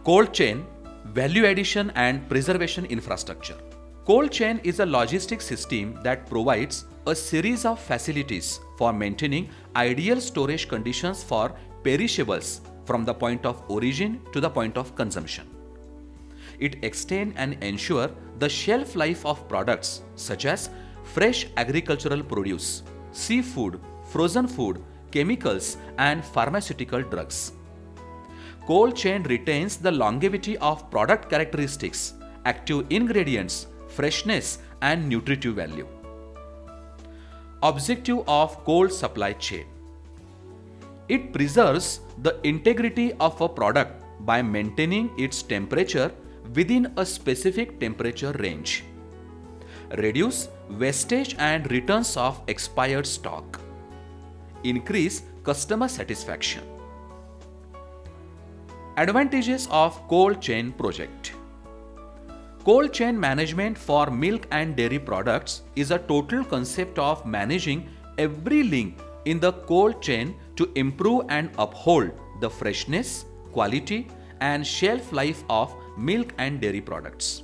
Cold chain, value addition and preservation infrastructure. Cold chain is a logistics system that provides a series of facilities for maintaining ideal storage conditions for perishables from the point of origin to the point of consumption. It extends and ensures the shelf life of products such as fresh agricultural produce, seafood, frozen food, chemicals, and pharmaceutical drugs. Cold chain retains the longevity of product characteristics, active ingredients, freshness, and nutritive value. Objective of cold supply chain. It preserves the integrity of a product by maintaining its temperature within a specific temperature range. Reduce wastage and returns of expired stock. Increase customer satisfaction. Advantages of cold chain project. Cold chain management for milk and dairy products is a total concept of managing every link in the cold chain to improve and uphold the freshness, quality, and shelf life of milk and dairy products.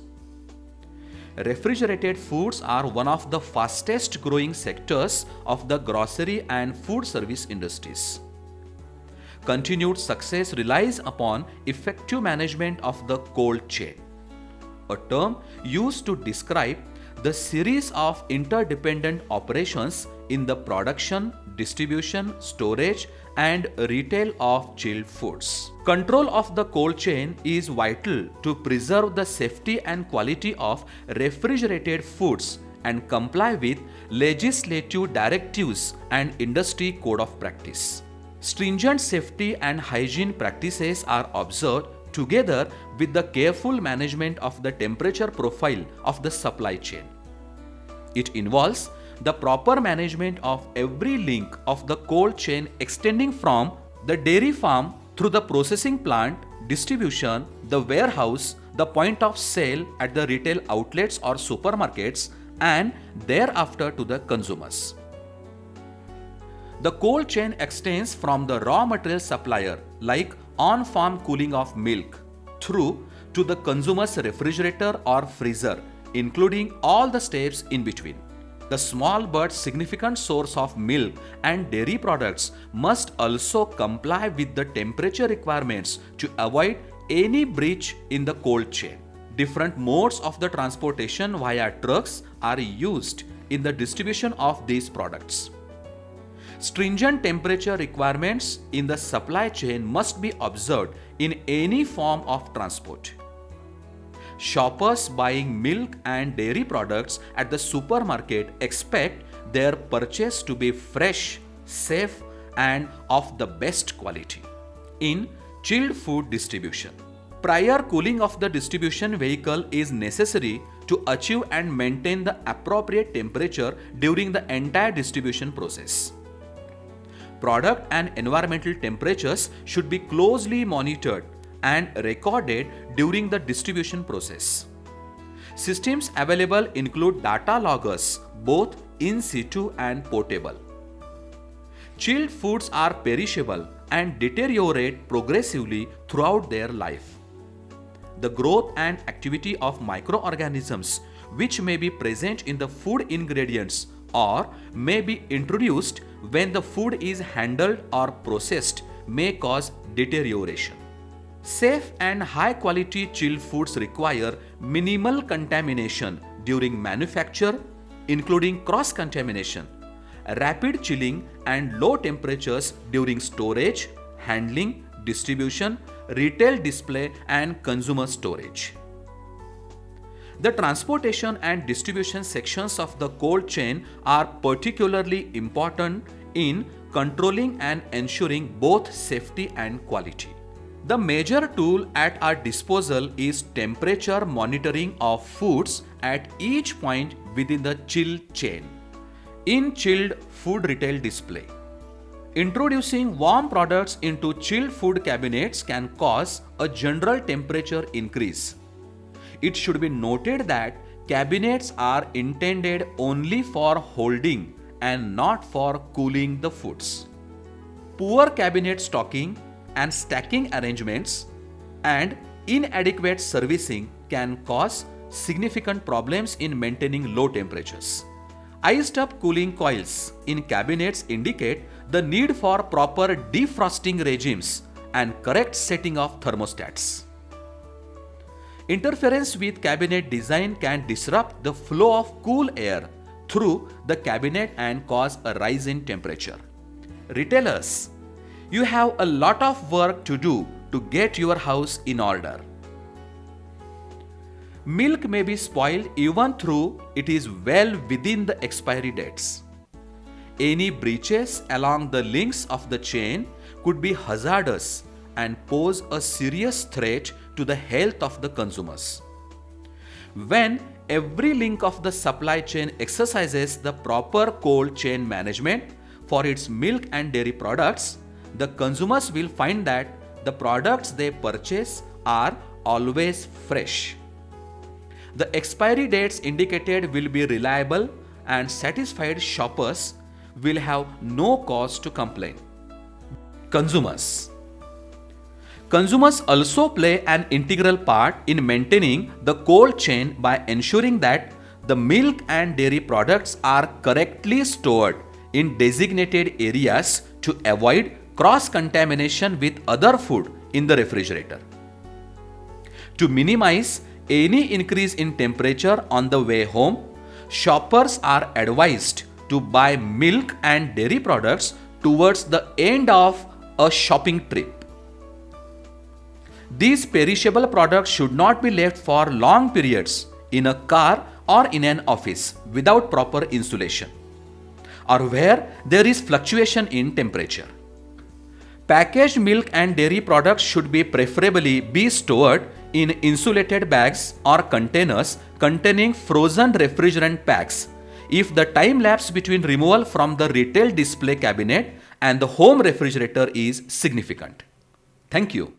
Refrigerated foods are one of the fastest growing sectors of the grocery and food service industries. Continued success relies upon effective management of the cold chain, a term used to describe the series of interdependent operations in the production, distribution, storage, and retail of chilled foods. Control of the cold chain is vital to preserve the safety and quality of refrigerated foods and comply with legislative directives and industry code of practice. Stringent safety and hygiene practices are observed together with the careful management of the temperature profile of the supply chain. It involves the proper management of every link of the cold chain extending from the dairy farm through the processing plant, distribution, the warehouse, the point of sale at the retail outlets or supermarkets, and thereafter to the consumers. The cold chain extends from the raw material supplier like on-farm cooling of milk through to the consumer's refrigerator or freezer, including all the steps in between. The small but significant source of milk and dairy products must also comply with the temperature requirements to avoid any breach in the cold chain. Different modes of the transportation via trucks are used in the distribution of these products. Stringent temperature requirements in the supply chain must be observed in any form of transport. Shoppers buying milk and dairy products at the supermarket expect their purchase to be fresh, safe, and of the best quality. In chilled food distribution, prior cooling of the distribution vehicle is necessary to achieve and maintain the appropriate temperature during the entire distribution process. Product and environmental temperatures should be closely monitored and recorded during the distribution process. Systems available include data loggers, both in situ and portable. Chilled foods are perishable and deteriorate progressively throughout their life. The growth and activity of microorganisms which may be present in the food ingredients or may be introduced when the food is handled or processed may cause deterioration. Safe and high quality chilled foods require minimal contamination during manufacture, including cross-contamination, rapid chilling and low temperatures during storage, handling, distribution, retail display and consumer storage. The transportation and distribution sections of the cold chain are particularly important in controlling and ensuring both safety and quality. The major tool at our disposal is temperature monitoring of foods at each point within the chill chain. In chilled food retail display, introducing warm products into chilled food cabinets can cause a general temperature increase. It should be noted that cabinets are intended only for holding and not for cooling the foods. Poor cabinet stocking and stacking arrangements and inadequate servicing can cause significant problems in maintaining low temperatures. Iced up cooling coils in cabinets indicate the need for proper defrosting regimes and correct setting of thermostats. Interference with cabinet design can disrupt the flow of cool air through the cabinet and cause a rise in temperature. Retailers, you have a lot of work to do to get your house in order. Milk may be spoiled even though it is well within the expiry dates. Any breaches along the links of the chain could be hazardous and pose a serious threat to the health of the consumers. When every link of the supply chain exercises the proper cold chain management for its milk and dairy products, the consumers will find that the products they purchase are always fresh. The expiry dates indicated will be reliable and satisfied shoppers will have no cause to complain. Consumers also play an integral part in maintaining the cold chain by ensuring that the milk and dairy products are correctly stored in designated areas to avoid cross-contamination with other food in the refrigerator. To minimize any increase in temperature on the way home, shoppers are advised to buy milk and dairy products towards the end of a shopping trip. These perishable products should not be left for long periods in a car or in an office without proper insulation, or where there is fluctuation in temperature. Packaged milk and dairy products should preferably be stored in insulated bags or containers containing frozen refrigerant packs if the time lapse between removal from the retail display cabinet and the home refrigerator is significant. Thank you.